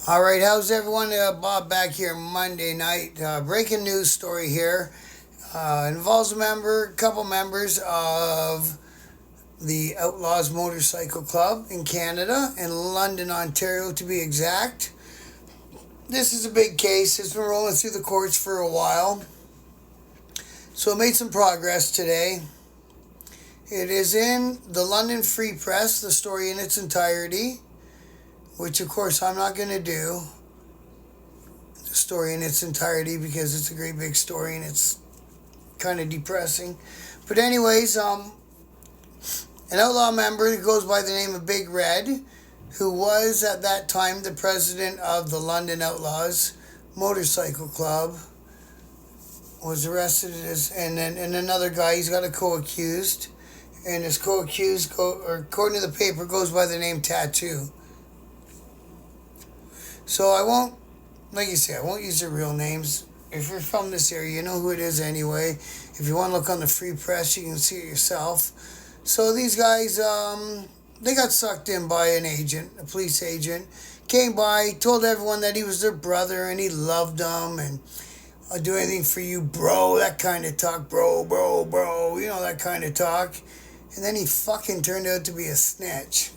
All right, how's everyone? Bob back here Monday night. Breaking news story here. Involves a couple members of the Outlaws Motorcycle Club in Canada, in London, Ontario to be exact. This is a big case. It's been rolling through the courts for a while. So it made some progress today. It is in the London Free Press, the story in its entirety, which of course I'm not going to do the story in its entirety because it's a great big story and it's kind of depressing. But anyways, an outlaw member who goes by the name of Big Red, who was at that time the president of the London Outlaws Motorcycle Club, was arrested and another guy, he's got a co-accused, and his co-accused, according to the paper, goes by the name Tattoo. So I won't, like you say, I won't use their real names. If you're from this area, you know who it is anyway. If you want to look on the Free Press, you can see it yourself. So these guys, they got sucked in by an agent, a police agent. Came by, told everyone that he was their brother and he loved them and I'll do anything for you, bro. That kind of talk, bro, you know, that kind of talk. And then he fucking turned out to be a snitch.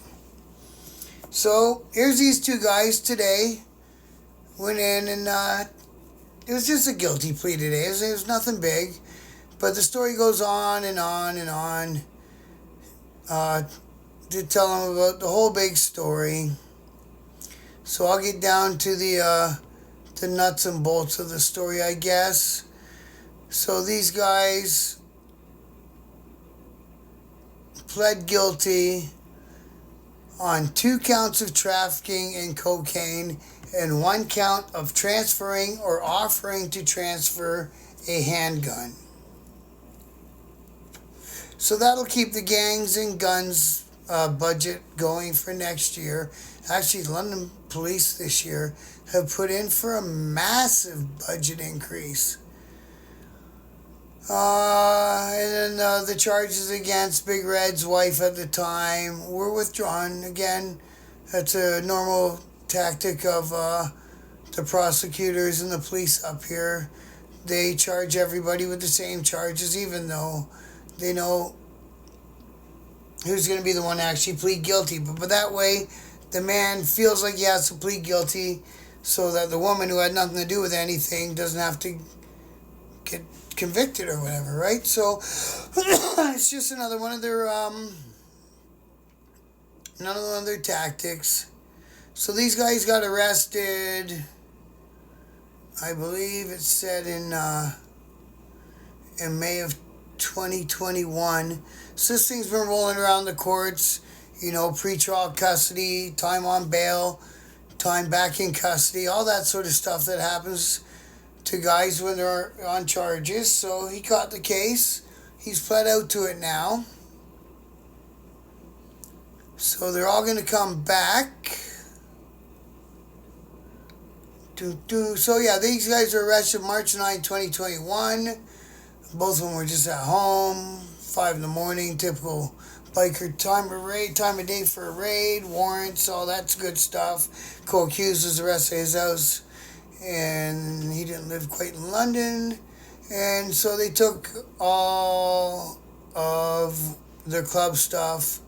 So here's these two guys today. Went in and it was just a guilty plea today. It was nothing big. But the story goes on and on and on. To tell them about the whole big story. So I'll get down to the nuts and bolts of the story, I guess. So these guys pled guilty on 2 counts of trafficking in cocaine and 1 count of transferring or offering to transfer a handgun. So that'll keep the gangs and guns budget going for next year. Actually, London police this year have put in for a massive budget increase. And then the charges against Big Red's wife at the time were withdrawn. Again, that's a normal tactic of the prosecutors and the police up here. They charge everybody with the same charges, even though they know who's going to be the one to actually plead guilty. But that way, the man feels like he has to plead guilty so that the woman who had nothing to do with anything doesn't have to get convicted or whatever, right? So it's just another one of their tactics. So these guys got arrested, I believe it said in May of 2021. So this thing's been rolling around the courts, you know, pre-trial custody, time on bail, time back in custody, all that sort of stuff that happens to guys when they're on charges. So he caught the case. He's pled out to it now. So they're all going to come back. So yeah, these guys were arrested March 9, 2021. Both of them were just at home, 5 in the morning, typical biker time of day for a raid, warrants, all that's good stuff. Co-accused was arrested at his house, and he didn't live quite in London. And so they took all of their club stuff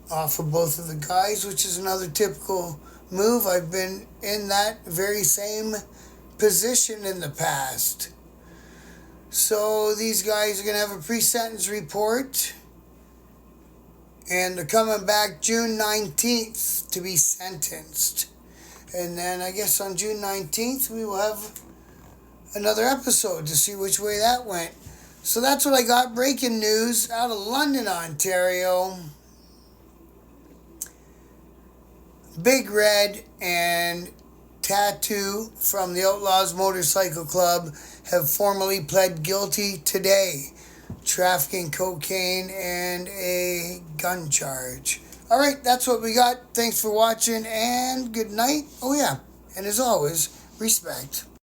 off of both of the guys, which is another typical move. I've been in that very same position in the past. So these guys are going to have a pre-sentence report. And they're coming back June 19th to be sentenced. And then I guess on June 19th we will have another episode to see which way that went. So that's what I got. Breaking news out of London, Ontario. Big Red and Tattoo from the Outlaws Motorcycle Club have formally pled guilty today. Trafficking cocaine and a gun charge. All right, that's what we got. Thanks for watching and good night. Oh yeah, and as always, respect.